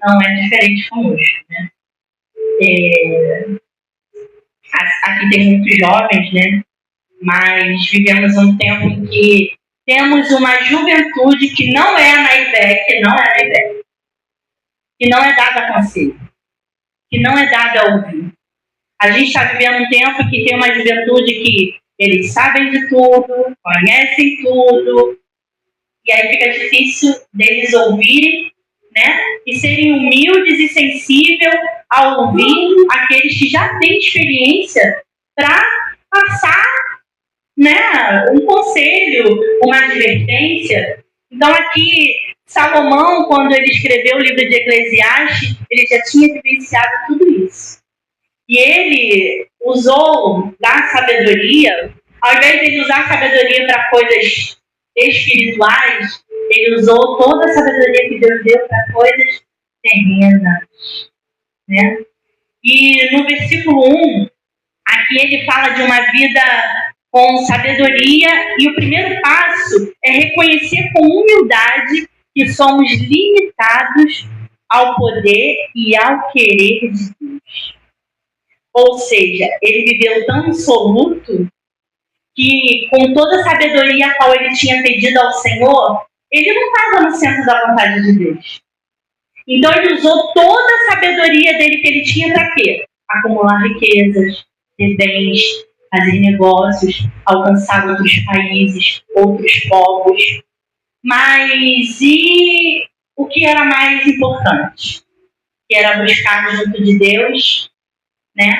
não é diferente conosco, né? Aqui tem muitos jovens, né? Mas vivemos um tempo em que temos uma juventude que não é na IBEC, que não é dada a conselho, que não é dada a ouvir. A gente está vivendo um tempo que tem uma juventude que eles sabem de tudo, conhecem tudo, e aí fica difícil deles ouvirem, né? E serem humildes e sensíveis ao ouvir aqueles que já têm experiência para passar, né, um conselho, uma advertência. Então aqui, Salomão, quando ele escreveu o livro de Eclesiastes, ele já tinha vivenciado tudo isso. E ele usou da sabedoria, ao invés de ele usar a sabedoria para coisas espirituais, ele usou toda a sabedoria que Deus deu para coisas terrenas, né? E no versículo 1, aqui ele fala de uma vida com sabedoria, e o primeiro passo é reconhecer com humildade que somos limitados ao poder e ao querer de Deus. Ou seja, ele viveu tão insoluto que, com toda a sabedoria a qual ele tinha pedido ao Senhor, ele não estava no centro da vontade de Deus. Então ele usou toda a sabedoria dele que ele tinha para quê? Acumular riquezas, ter bens, fazer negócios, alcançar outros países, outros povos. Mas e o que era mais importante? Que era buscar junto de Deus, né,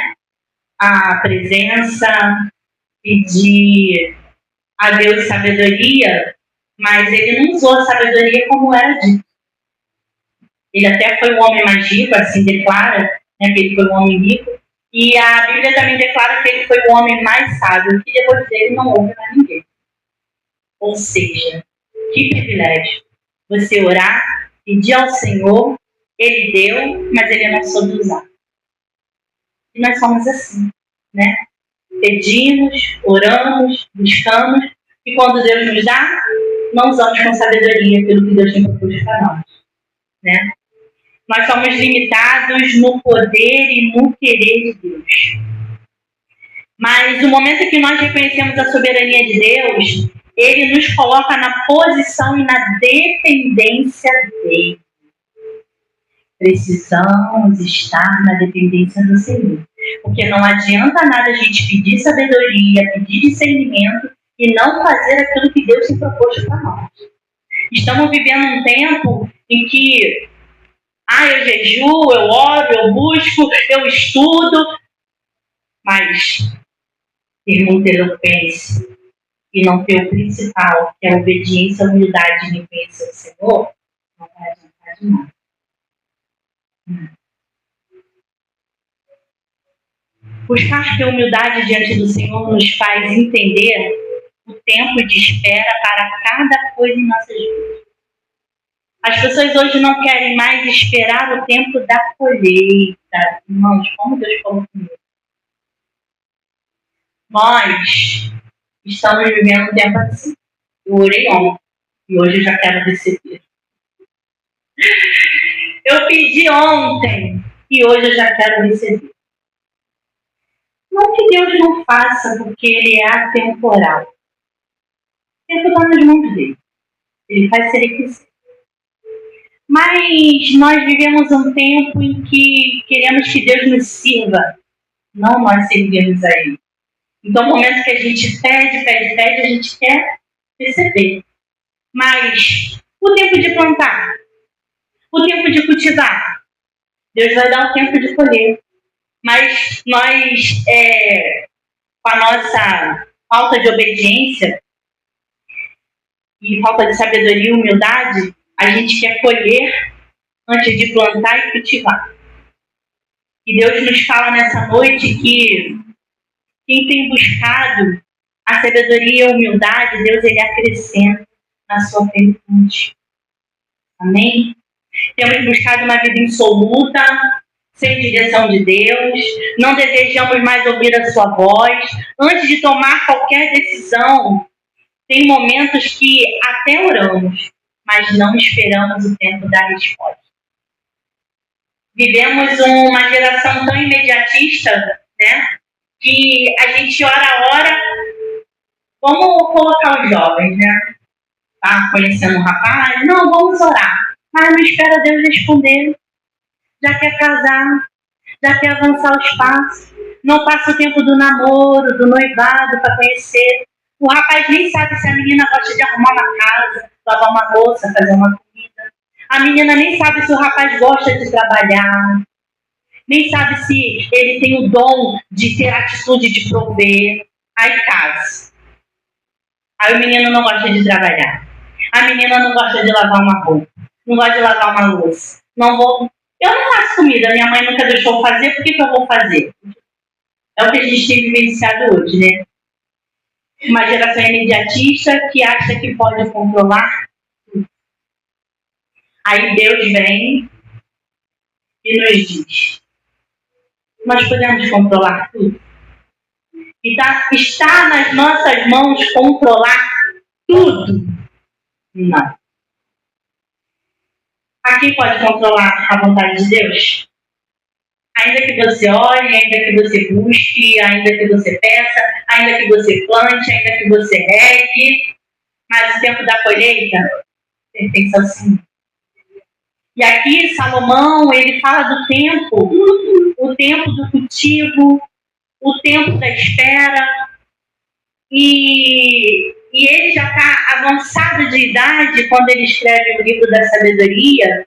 a presença, pedir a Deus sabedoria, mas ele não usou a sabedoria como era dito. Ele até foi um homem mais rico, assim declara, né, que ele foi um homem rico, e a Bíblia também declara que ele foi o homem mais sábio, que depois dele não houve mais ninguém. Ou seja, que privilégio você orar, pedir ao Senhor, ele deu, mas ele não soube usar. E nós somos assim, né? Pedimos, oramos, buscamos, e quando Deus nos dá, não usamos com sabedoria pelo que Deus tem proposto para nós, né? Nós somos limitados no poder e no querer de Deus. Mas no momento que nós reconhecemos a soberania de Deus, ele nos coloca na posição e na dependência dele. Precisamos estar na dependência do Senhor. Porque não adianta nada a gente pedir sabedoria, pedir discernimento e não fazer aquilo que Deus tem proposto para nós. Estamos vivendo um tempo em que eu jejuo, eu oro, eu busco, eu estudo, mas ter muita eloquência e não ter o principal, que é a obediência, a humildade de reconhecer o Senhor, não vai adiantar de nada. Buscar ter humildade diante do Senhor nos faz entender o tempo de espera para cada coisa em nossas vidas. As pessoas hoje não querem mais esperar o tempo da colheita. Irmãos, como Deus falou comigo. Nós estamos vivendo um tempo assim. Eu orei ontem e hoje eu já quero receber. Eu pedi ontem e hoje eu já quero receber. Não que Deus não faça, porque Ele é atemporal. O tempo está nas mãos dele. Ele faz se ele quiser. Mas nós vivemos um tempo em que queremos que Deus nos sirva, não nós servimos a Ele. Então, no momento que a gente pede, a gente quer receber. Mas o tempo de plantar, o tempo de cultivar, Deus vai dar o tempo de colher. Mas nós, com a nossa falta de obediência e falta de sabedoria e humildade, a gente quer colher antes de plantar e cultivar. E Deus nos fala nessa noite que quem tem buscado a sabedoria e a humildade, Deus ele acrescenta na sua plenitude. Amém? Temos buscado uma vida insoluta, sem direção de Deus, não desejamos mais ouvir a sua voz. Antes de tomar qualquer decisão, tem momentos que até oramos, mas não esperamos o tempo da resposta. Vivemos uma geração tão imediatista, né? Que a gente ora. Vamos colocar os jovens, né? Tá conhecendo um rapaz? Não, vamos orar. Mas não espera Deus responder. Já quer casar, já quer avançar os passos. Não passa o tempo do namoro, do noivado para conhecer. O rapaz nem sabe se a menina gosta de arrumar uma casa, lavar uma louça, fazer uma comida. A menina nem sabe se o rapaz gosta de trabalhar. Nem sabe se ele tem o dom de ter a atitude de prover. Aí casa. Aí o menino não gosta de trabalhar. A menina não gosta de lavar uma roupa. Não gosta de lavar uma louça. Eu não faço comida. Minha mãe nunca deixou fazer. Por que eu vou fazer? É o que a gente tem vivenciado hoje, né? Uma geração imediatista que acha que pode controlar tudo. Aí Deus vem e nos diz: nós podemos controlar tudo. E está nas nossas mãos controlar tudo? Não. A quem pode controlar a vontade de Deus? Ainda que você olhe, ainda que você busque, ainda que você peça, ainda que você plante, ainda que você regue, mas o tempo da colheita pertence ao Senhor. E aqui Salomão, ele fala do tempo, o tempo do cultivo, o tempo da espera, e ele já está avançado de idade quando ele escreve o livro da sabedoria,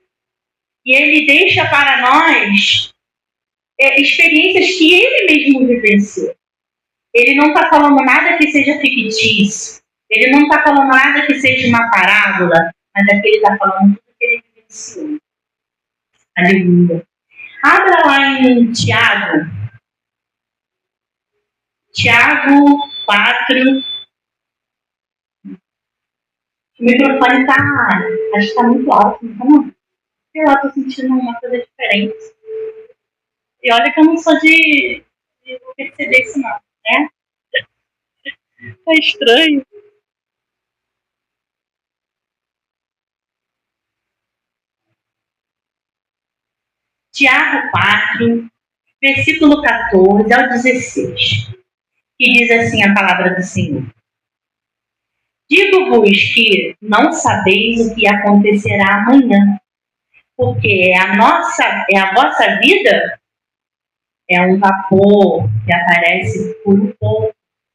e ele deixa para nós experiências que ele mesmo vivenciou. Ele não está falando nada que seja fictício, ele não está falando nada que seja uma parábola, mas é que ele está falando tudo que ele vivenciou. Aleluia. Abra lá em Tiago 4. O microfone acho que está muito alto, não está não? Sei lá, estou sentindo uma coisa diferente. E olha que eu não sou de perceber isso não, né? Tá estranho. Tiago 4, versículo 14 ao 16, que diz assim a palavra do Senhor: digo-vos que não sabeis o que acontecerá amanhã, porque a vossa vida é um vapor que aparece por um pouco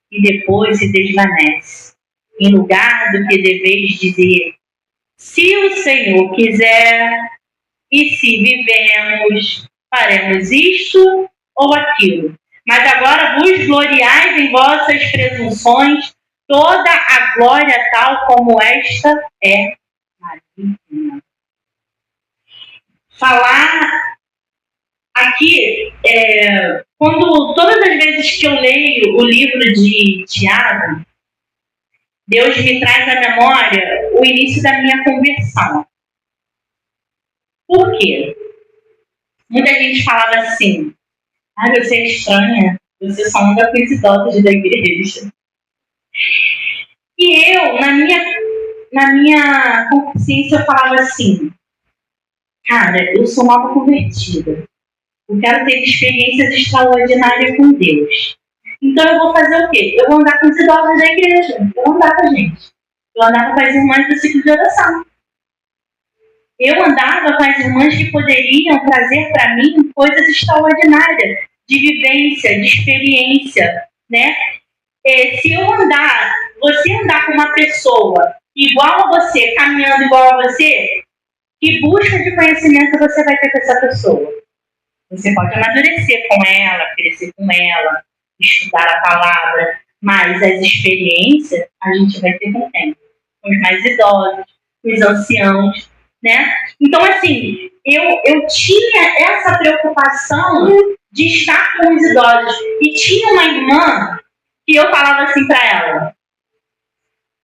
e depois se desvanece. Em lugar do que deveis dizer, se o Senhor quiser, e se vivemos, faremos isto ou aquilo. Mas agora vos gloriais em vossas presunções, toda a glória tal como esta é maligna. Falar aqui, todas as vezes que eu leio o livro de Tiago, Deus me traz à memória o início da minha conversão. Por quê? Muita gente falava assim: você é estranha, você só anda com os idosos da igreja. E eu, na minha consciência, eu falava assim: cara, eu sou nova convertida. Eu quero ter experiências extraordinárias com Deus. Então eu vou fazer o quê? Eu vou andar com os idosos da igreja. Eu vou andar com a gente. Eu andava com as irmãs do ciclo de oração. Eu andava com as irmãs que poderiam trazer para mim coisas extraordinárias, de vivência, de experiência, né? Se você andar com uma pessoa igual a você, caminhando igual a você, que busca de conhecimento você vai ter com essa pessoa? Você pode amadurecer com ela, crescer com ela, estudar a palavra, mas as experiências a gente vai ter com quem? Com os mais idosos, com os anciãos, né? Então, assim, eu tinha essa preocupação de estar com os idosos. E tinha uma irmã que eu falava assim para ela: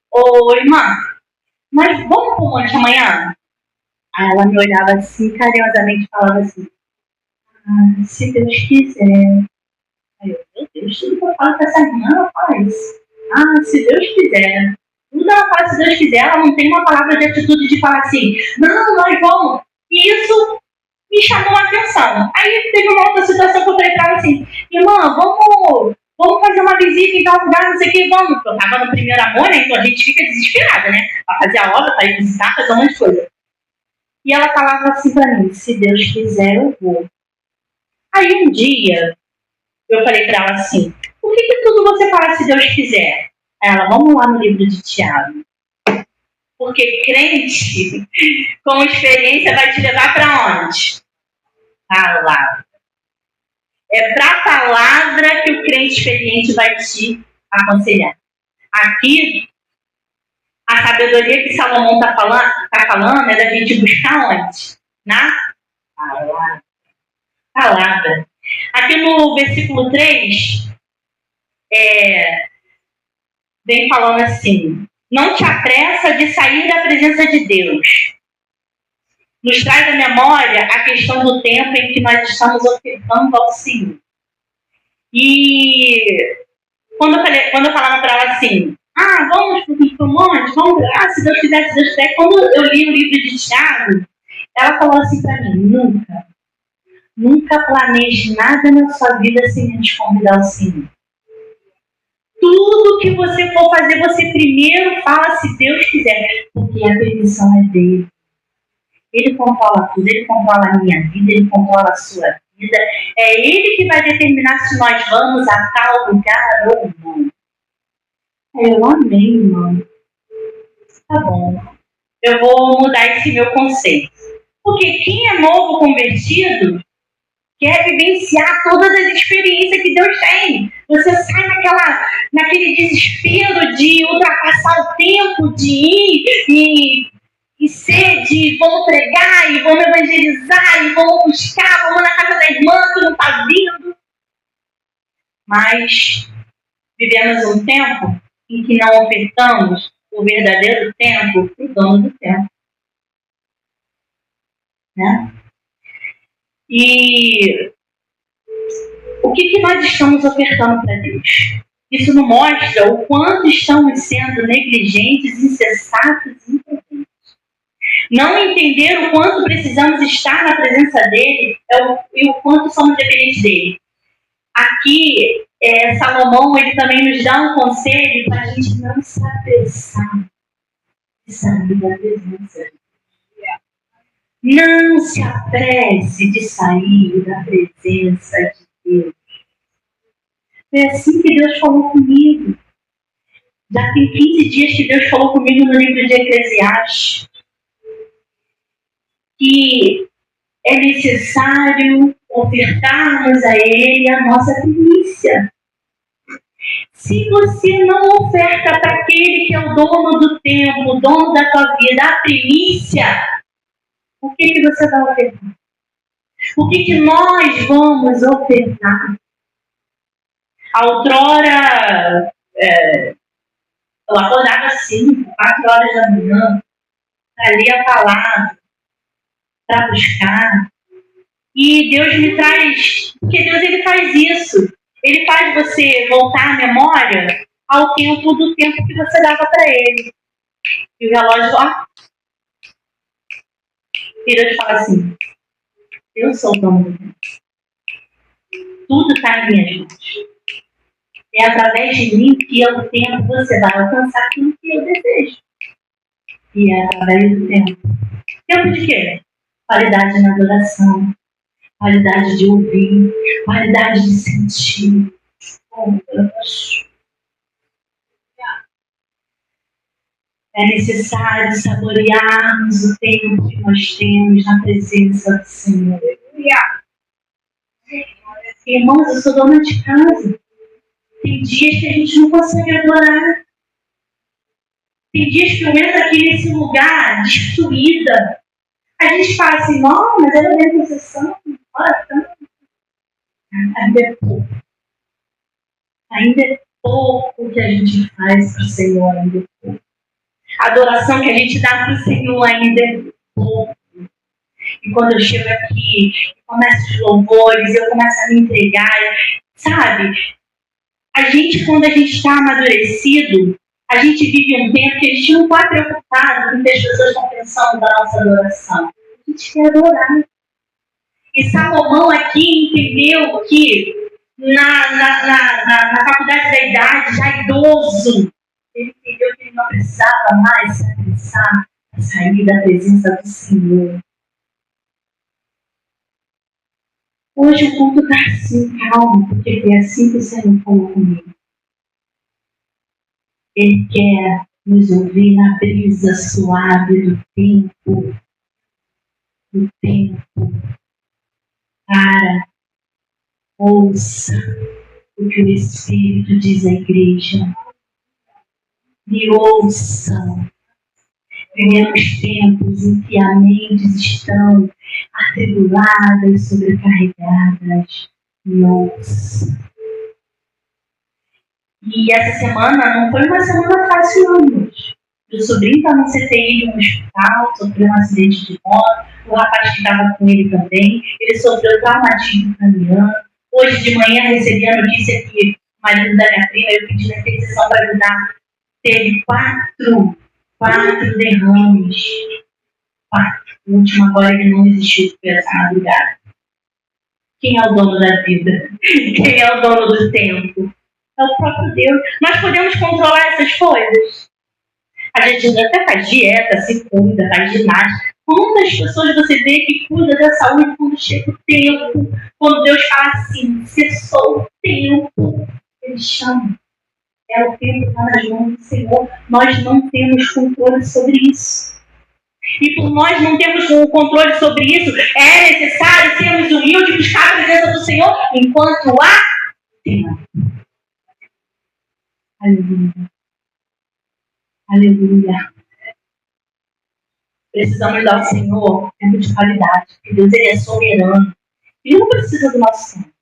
ô irmã, mas vamos pro monte amanhã? Aí ela me olhava assim, carinhosamente, e falava assim: se Deus quiser. Aí eu, meu Deus, tudo que eu falo com essa irmã, ela faz. Se Deus quiser. Tudo ela faz, se Deus quiser. Ela não tem uma palavra de atitude de falar assim: não, nós vamos. E isso me chamou a atenção. Aí teve uma outra situação que eu falei pra ela assim, irmã, vamos fazer uma visita em tal lugar, não sei o que, vamos. Eu tava no primeiro amor, né? Então a gente fica desesperada, né? Pra fazer a obra, pra ir visitar, fazer um monte de coisa. E ela falava assim pra mim, se Deus quiser, eu vou. Aí um dia, eu falei pra ela assim, por que tudo você fala se Deus quiser? Aí ela, vamos lá no livro de Tiago. Porque crente, com experiência, vai te levar pra onde? Palavra. É pra palavra que o crente experiente vai te aconselhar. Aqui, a sabedoria que Salomão tá falando é da gente buscar onde? Na palavra. Palavra. Aqui no versículo 3, vem falando assim, não te apressa de sair da presença de Deus. Nos traz à memória a questão do tempo em que nós estamos ofertando ao Senhor. E quando eu falava para ela assim, vamos para o monte, vamos, se Deus quiser, se Deus quiser. Quando eu li o livro de Tiago, ela falou assim para mim, nunca planeje nada na sua vida sem antes convidar o Senhor. Tudo que você for fazer, você primeiro fala se Deus quiser, porque a permissão é dele. Ele controla tudo, ele controla a minha vida, ele controla a sua vida. É ele que vai determinar se nós vamos a tal lugar ou não. Eu amei, irmão. Tá bom. Eu vou mudar esse meu conceito. Porque quem é novo convertido quer vivenciar todas as experiências que Deus tem. Você sai naquele desespero de ultrapassar o tempo, de ir e sede, vamos pregar, e vamos evangelizar, e vamos buscar, vamos na casa da irmã que não está vindo. Mas vivemos um tempo em que não ofertamos o verdadeiro tempo para o dono do tempo. Né? E o que nós estamos ofertando para Deus? Isso nos mostra o quanto estamos sendo negligentes, insensatos e imprudentes. Não entender o quanto precisamos estar na presença dele e o quanto somos dependentes dele. Aqui, Salomão, ele também nos dá um conselho para a gente não se apressar de sair da presença dele. Não se apresse de sair da presença de Deus. Foi assim que Deus falou comigo. Já tem 15 dias que Deus falou comigo no livro de Eclesiastes. Que é necessário ofertarmos a Ele a nossa primícia. Se você não oferta para aquele que é o dono do tempo, o dono da tua vida, a primícia, o que você vai ofertar? O que nós vamos ofertar? Outrora, eu acordava às 5, 4 horas da manhã, para ler a palavra, para buscar. E Deus me traz, porque Deus ele faz isso. Ele faz você voltar a memória ao tempo do tempo que você dava para ele. E o relógio, e Deus fala assim, eu sou o dono do tempo. Tudo está em minhas mãos. É através de mim que o tempo você vai alcançar aquilo que eu desejo. E é através do tempo. Tempo de quê? Qualidade na adoração. Qualidade de ouvir. Qualidade de sentir. É necessário saborearmos o tempo que nós temos na presença do Senhor. Irmãos, eu sou dona de casa. Tem dias que a gente não consegue adorar. Tem dias que eu entro aqui nesse lugar destruída. A gente fala assim, não, mas ela é minha possessão. Olha tanto. Ainda é pouco. Ainda é pouco que a gente faz para o Senhor, ainda é pouco. A adoração que a gente dá para o Senhor ainda é pouco. E quando eu chego aqui, começo os louvores, eu começo a me entregar, sabe? Quando a gente está amadurecido, a gente vive um tempo que a gente não está preocupado com o que as pessoas estão pensando da nossa adoração. A gente quer adorar. E Salomão aqui entendeu que na faculdade da idade, já idoso, ele entendeu que ele não precisava mais se apressar a sair da presença do Senhor. Hoje o culto está assim, calmo, porque foi assim que o Senhor falou comigo. Ele quer nos ouvir na brisa suave do tempo. Do tempo. Para, ouça o que o Espírito diz à igreja. Me ouçam. Vivemos tempos em que as mentes estão atribuladas, sobrecarregadas. Me ouçam. E essa semana não foi uma semana fácil, não, meus. Meu sobrinho está no CTI no hospital, sofreu um acidente de moto. O rapaz que estava com ele também, ele sofreu traumatismo craniano. Hoje de manhã recebi a notícia que o marido da minha prima, eu pedi na intercessão para ajudar, teve quatro derrames. 4. O último agora ele não existiu por essa madrugada. Quem é o dono da vida? Quem é o dono do tempo? É o próprio Deus. Nós podemos controlar essas coisas. A gente até faz dieta, se cuida, faz ginástica. Quantas pessoas você vê que cuida da saúde quando chega o tempo? Quando Deus fala assim, cessou o tempo. Ele chama. É o tempo que está nas mãos do Senhor. Nós não temos controle sobre isso. E por nós não termos o controle sobre isso, é necessário sermos humildes e buscar a presença do Senhor enquanto há tempo. Aleluia. Aleluia. Precisamos dar ao Senhor tempo de qualidade, porque Deus ele é soberano. Ele não precisa do nosso tempo.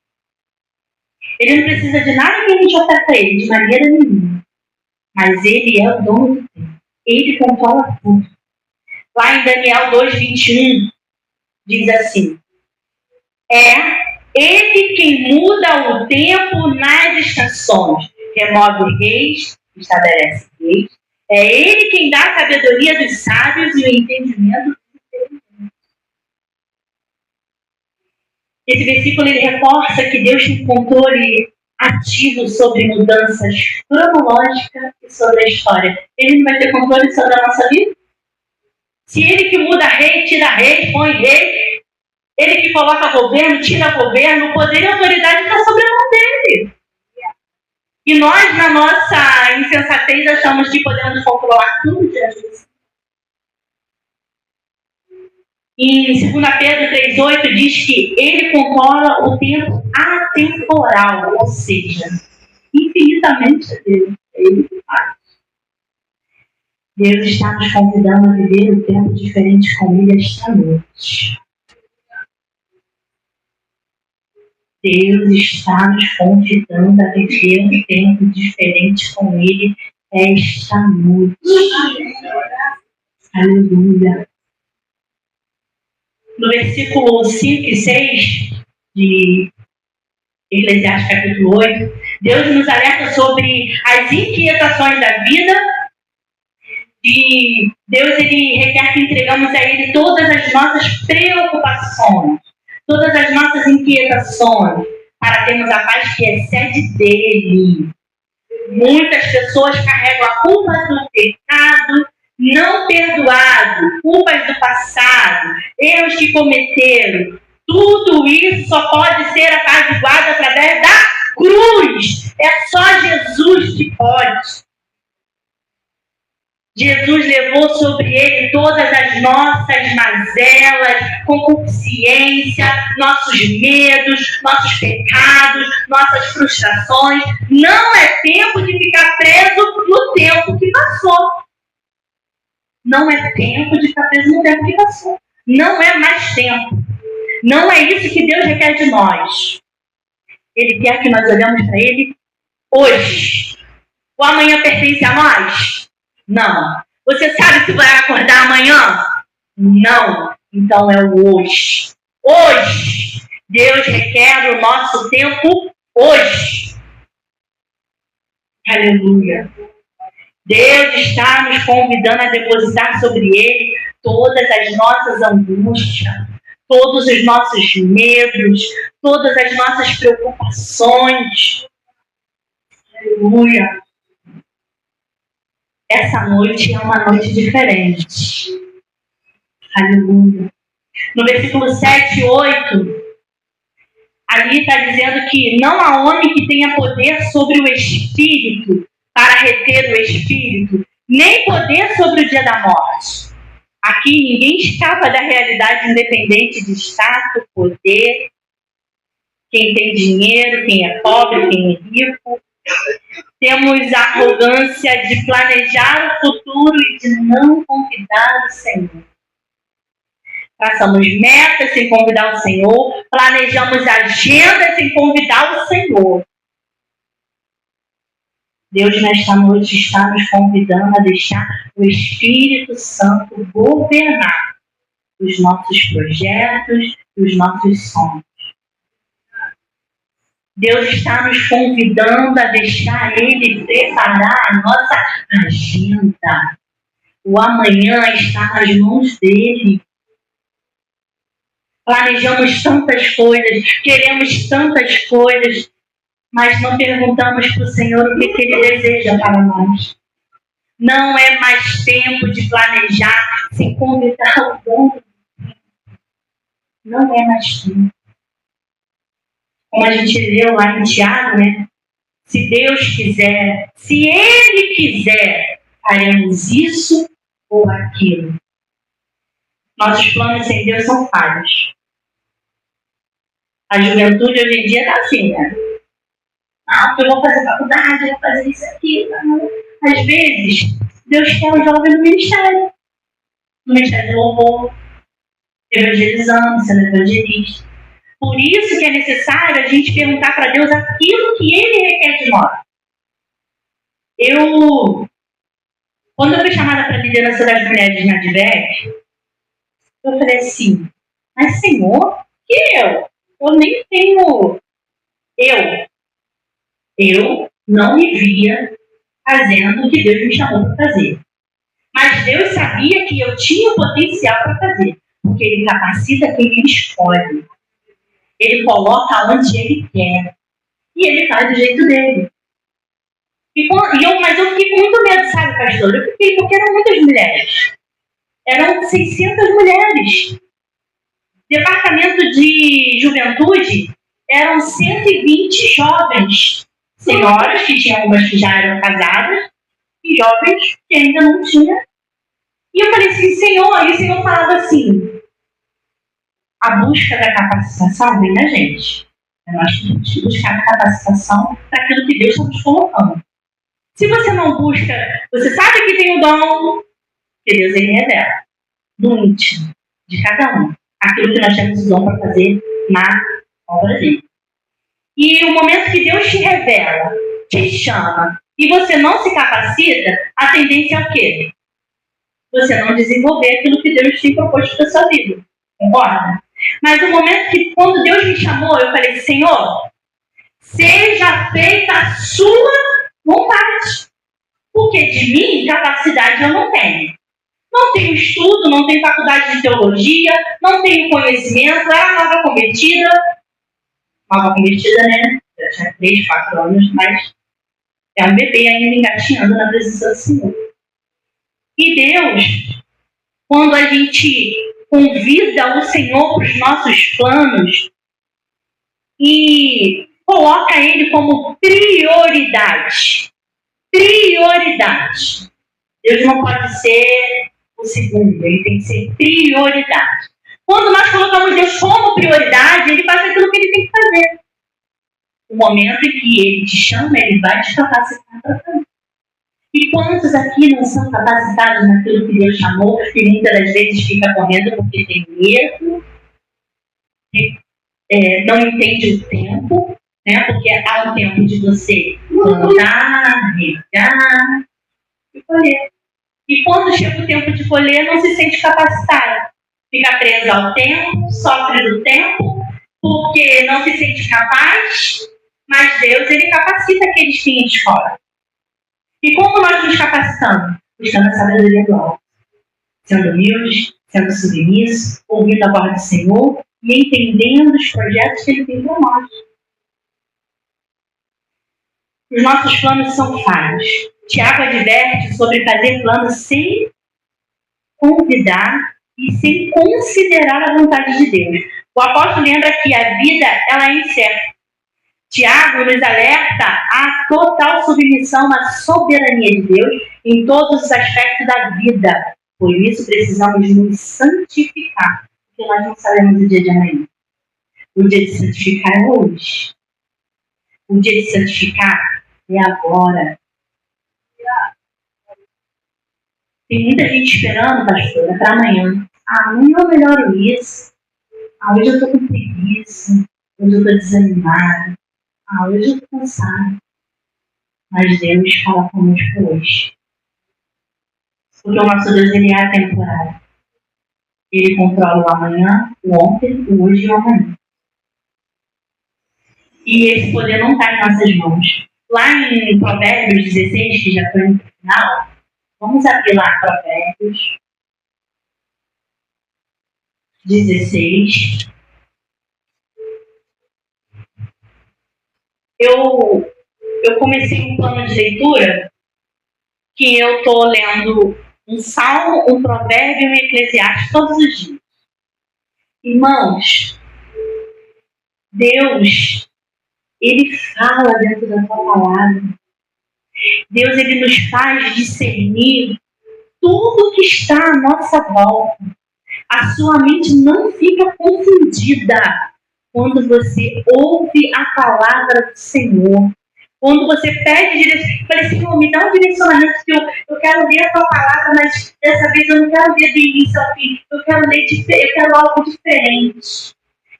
Ele não precisa de nada que a gente oferta a ele, de maneira nenhuma. Mas ele é o dono do tempo. Ele controla tudo. Lá em Daniel 2:21, diz assim: é ele quem muda o tempo nas estações, remove reis, estabelece reis. É ele quem dá a sabedoria dos sábios e o entendimento dos inteligentes. Esse versículo ele reforça que Deus tem controle ativo sobre mudanças cronológicas e sobre a história. Ele não vai ter controle sobre a nossa vida? Se ele que muda rei, tira rei, põe rei, ele que coloca governo, tira governo, o poder e a autoridade está sobre a mão dele. E nós, na nossa insensatez, achamos que podemos controlar tudo diante disso. Em 2 Pedro 3,8 diz que ele controla o tempo atemporal, ou seja, infinitamente Deus. Ele que faz. Deus está nos convidando a viver um tempo diferente com Ele esta noite. Deus está nos convidando a viver um tempo diferente com Ele esta noite. Aleluia. No versículo 5 e 6 de Eclesiastes capítulo 8, Deus nos alerta sobre as inquietações da vida. E Deus ele requer que entregamos a Ele todas as nossas preocupações, todas as nossas inquietações, para termos a paz que excede dele. Muitas pessoas carregam a culpa do pecado não perdoado, culpas do passado, erros que cometeram. Tudo isso só pode ser apaziguado através da cruz. É só Jesus que pode. Jesus levou sobre ele todas as nossas mazelas, concupiscência, nossos medos, nossos pecados, nossas frustrações. Não é tempo de ficar preso no tempo que passou. Não é tempo de ficar preso no tempo que passou. Não é mais tempo. Não é isso que Deus requer de nós. Ele quer que nós olhemos para Ele hoje. O amanhã pertence a nós? Não. Você sabe se vai acordar amanhã? Não. Então é o hoje. Hoje. Deus requer o nosso tempo hoje. Aleluia. Deus está nos convidando a depositar sobre Ele todas as nossas angústias, todos os nossos medos, todas as nossas preocupações. Aleluia. Essa noite é uma noite diferente. Aleluia. No versículo 7 e 8, ali está dizendo que não há homem que tenha poder sobre o Espírito para reter o Espírito, nem poder sobre o dia da morte. Aqui ninguém escapa da realidade independente de status, poder, quem tem dinheiro, quem é pobre, quem é rico. Temos a arrogância de planejar o futuro e de não convidar o Senhor. Traçamos metas sem convidar o Senhor, planejamos agendas sem convidar o Senhor. Deus, nesta noite, está nos convidando a deixar o Espírito Santo governar os nossos projetos, os nossos sonhos. Deus está nos convidando a deixar Ele preparar a nossa agenda. O amanhã está nas mãos dEle. Planejamos tantas coisas, queremos tantas coisas, mas não perguntamos para o Senhor o que Ele deseja para nós. Não é mais tempo de planejar sem convidar o dono. Não é mais tempo. Como a gente leu lá em Tiago, né? Se Deus quiser, se Ele quiser, faremos isso ou aquilo. Nossos planos sem Deus são falhos. A juventude hoje em dia está assim, né? Porque eu vou fazer faculdade, eu vou fazer isso aqui. Às vezes, Deus quer um jovem no ministério. No ministério de louvor, evangelizando, sendo evangelista. Por isso que é necessário a gente perguntar para Deus aquilo que Ele requer de nós. Quando eu fui chamada para a liderança das mulheres na DVEC, eu falei assim, mas Senhor, que eu? Eu nem tenho... Eu não me via fazendo o que Deus me chamou para fazer. Mas Deus sabia que eu tinha potencial para fazer. Porque Ele capacita quem Ele escolhe. Ele coloca onde Ele quer. E Ele faz do jeito dele. Mas eu fiquei com muito medo, sabe, pastor? Eu fiquei porque eram muitas mulheres. Eram 600 mulheres. Departamento de juventude eram 120 jovens. Senhoras, que tinham algumas que já eram casadas, e jovens que ainda não tinham. E eu falei assim, Senhor, e o Senhor falava assim, a busca da capacitação vem da gente. Nós temos que buscar a capacitação para aquilo que Deus está nos colocando. Se você não busca, você sabe que tem o dom, que Deus Ele revela, do íntimo de cada um, aquilo que nós temos o dom para fazer na obra dele. E o momento que Deus te revela, te chama, e você não se capacita, a tendência é o quê? Você não desenvolver aquilo que Deus te proposto para a sua vida. Concorda? Mas o momento que, quando Deus me chamou, eu falei, Senhor, seja feita a sua vontade. Porque de mim, capacidade eu não tenho. Não tenho estudo, não tenho faculdade de teologia, não tenho conhecimento, era nova convertida, né? Já tinha 3, 4 anos, mas é um bebê ainda engatinhando na presença do Senhor. E Deus, quando a gente convida o Senhor para os nossos planos e coloca Ele como prioridade. Prioridade. Deus não pode ser o segundo, Ele tem que ser prioridade. Quando nós colocamos Deus como prioridade, Ele faz aquilo que Ele tem que fazer. O momento em que Ele te chama, Ele vai te capacitar para fazer. E quantos aqui não são capacitados naquilo que Deus chamou e muitas das vezes fica correndo porque tem medo, não entende o tempo, né? Porque há um tempo de você plantar, regar e colher. E quando chega o tempo de colher, não se sente capacitado. Fica preso ao tempo, sofre do tempo, porque não se sente capaz, mas Deus, Ele capacita aqueles que em escola. E como nós nos capacitamos? Buscando a sabedoria do alto. Sendo humildes, sendo submisso, ouvindo a voz do Senhor e entendendo os projetos que Ele tem para nós. Os nossos planos são falhos. Tiago adverte sobre fazer planos sem convidar e sem considerar a vontade de Deus. O apóstolo lembra que a vida ela é incerta. Tiago nos alerta à total submissão à soberania de Deus em todos os aspectos da vida. Por isso precisamos nos santificar, porque nós não sabemos o dia de amanhã. O dia de santificar é hoje. O dia de santificar é agora. Tem muita gente esperando, pastora, para amanhã. Amanhã eu melhoro isso. Hoje eu estou com preguiça. Hoje eu estou desanimada. Hoje eu estou cansada. Mas Deus fala conosco hoje. Porque o nosso Deus, Ele é atemporal. Ele controla o amanhã, o ontem, o hoje e o amanhã. E esse poder não está em nossas mãos. Lá em Provérbios 16, que já estou no final, vamos abrir lá Provérbios 16. Eu comecei um plano de leitura que eu estou lendo um salmo, um provérbio e um eclesiastes todos os dias. Irmãos, Deus, Ele fala dentro da tua palavra. Deus, Ele nos faz discernir tudo que está à nossa volta. A sua mente não fica confundida quando você ouve a palavra do Senhor. Quando você pede direção, fala, Senhor, me dá um direcionamento que eu quero ler a tua palavra, mas dessa vez eu não quero ler do início ao fim. Eu quero algo diferente.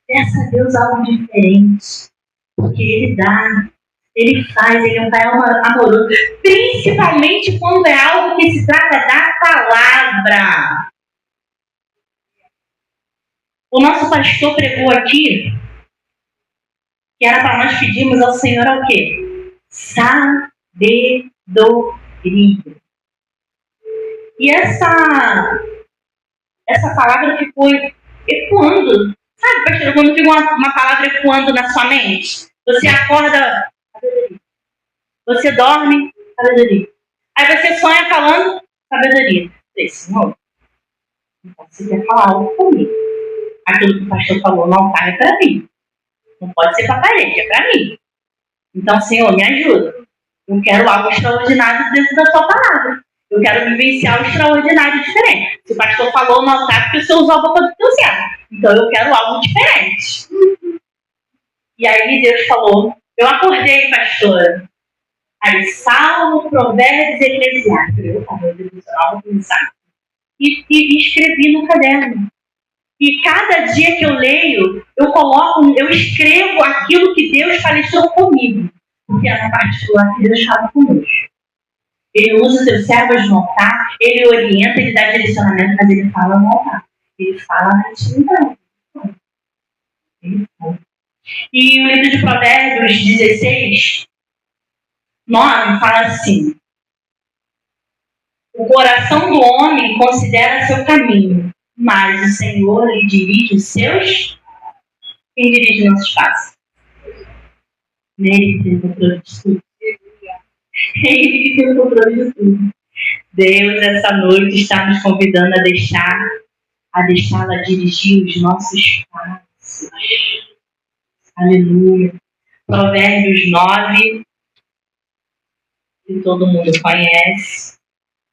Peça a Deus algo diferente. Porque Ele dá, Ele faz, Ele é um Pai amoroso. Principalmente quando é algo que se trata da palavra. O nosso pastor pregou aqui que era para nós pedirmos ao Senhor o quê? Sabedoria. E essa palavra ficou ecoando. Sabe, pastor, quando fica uma palavra ecoando na sua mente? Você acorda, sabedoria. Você dorme, sabedoria. Aí você sonha falando, sabedoria. Eu falei, Senhor, então você quer falar algo comigo. Aquilo que o pastor falou no altar é para mim. Não pode ser para a parede, é para mim. Então, Senhor, me ajuda. Eu quero algo extraordinário dentro da tua palavra. Eu quero vivenciar o extraordinário diferente. Se o pastor falou no altar, porque o Senhor usou a boca do teu servo. Então, eu quero algo diferente. E aí, Deus falou, eu acordei, pastora. Aí, Salmo, Provérbios e Eclesiastes. Eu vou começar. E escrevi no caderno. E cada dia que eu leio, eu escrevo aquilo que Deus falou comigo. Porque é na particular que Deus fala conosco. Ele usa os seus servos no altar, Ele orienta, Ele dá direcionamento, mas Ele fala no altar. Ele fala na intimidade. Ele fala. E o livro de Provérbios 16, 9, fala assim: o coração do homem considera seu caminho, mas o Senhor lhe dirige os seus. Quem dirige nossos passos? Nele que tem o controle de tudo. Ele que tem o controle de tudo. Deus, essa noite, está nos convidando a deixá-la dirigir os nossos passos. Aleluia. Provérbios 9, que todo mundo conhece,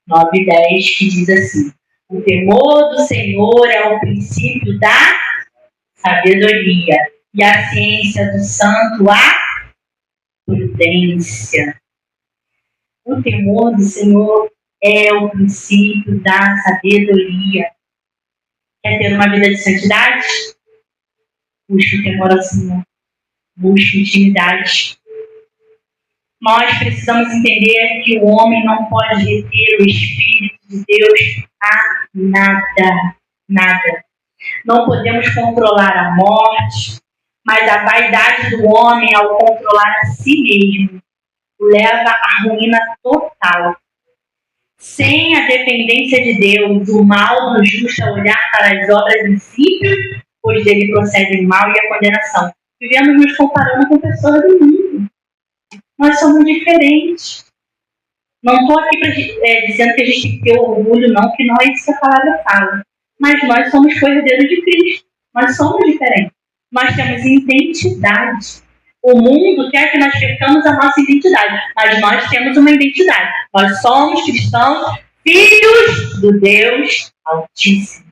9 e 10, que diz assim: o temor do Senhor é o princípio da sabedoria, e a ciência do santo a prudência. O temor do Senhor é o princípio da sabedoria. Quer ter uma vida de santidade? Busque o temor ao Senhor. Busque intimidade. Nós precisamos entender que o homem não pode reter o Espírito de Deus a nada. Nada. Não podemos controlar a morte, mas a vaidade do homem, ao controlar a si mesmo, o leva à ruína total. Sem a dependência de Deus, o mal nos justa olhar para as obras visíveis, pois dele procede o mal e a condenação. Vivemos nos comparando com pessoas do mundo. Nós somos diferentes. Não estou aqui dizendo que a gente tem que ter orgulho, não, que não é isso que a palavra fala. Mas nós somos cordeiros de Cristo. Nós somos diferentes. Nós temos identidade. O mundo quer que nós percamos a nossa identidade, mas nós temos uma identidade. Nós somos cristãos, filhos do Deus Altíssimo.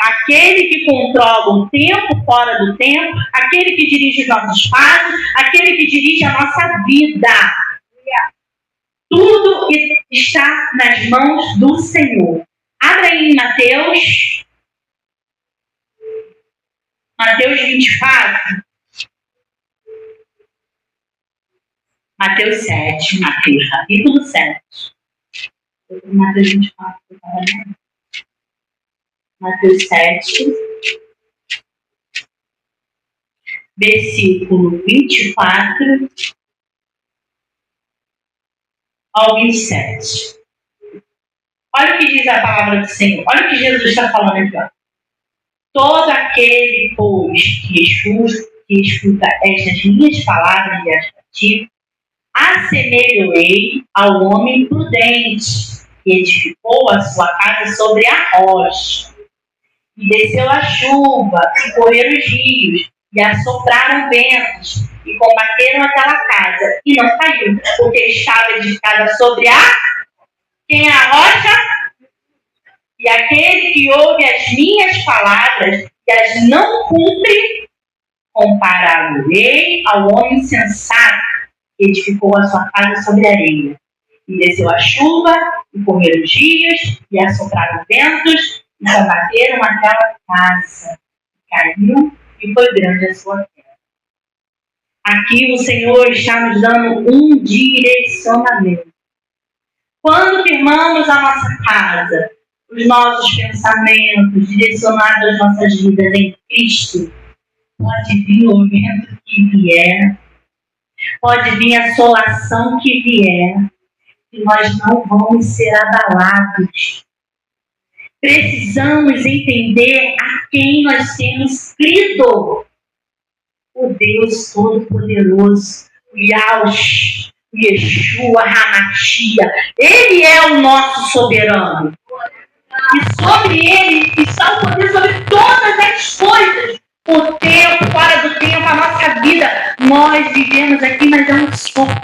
Aquele que controla o tempo fora do tempo, aquele que dirige os nossos passos, aquele que dirige a nossa vida. Tudo está nas mãos do Senhor. Abra aí em Mateus 24. Mateus 7, capítulo 7. Mateus 24, Mateus 7, versículo 24 ao 27. Olha o que diz a palavra do Senhor. Olha o que Jesus está falando aqui. Ó. Todo aquele, pois, que escuta estas minhas palavras e as pratica, assemelho-ei ao homem prudente que edificou a sua casa sobre a rocha. E desceu a chuva, e correram os rios, e assopraram ventos, e combateram aquela casa, e não caiu, porque estava edificada sobre a... Quem é a rocha? E aquele que ouve as minhas palavras e as não cumpre, compará-lo-ei ao homem sensato que edificou a sua casa sobre a areia. E desceu a chuva, e correram os dias, e assopraram ventos, e combateram aquela casa. Caiu, e foi grande a sua queda. Aqui o Senhor está nos dando um direcionamento. Quando firmamos a nossa casa, os nossos pensamentos direcionados às nossas vidas em Cristo, pode vir o vento que vier, pode vir a assolação que vier, e nós não vamos ser abalados. Precisamos entender a quem nós temos crido. O Deus Todo-Poderoso, o Yahushua, o Yeshua HaMashiach. Ele é o nosso soberano. E sobre ele está o poder sobre todas as coisas. O tempo, fora do tempo, a nossa vida. Nós vivemos aqui, mas é um sopro.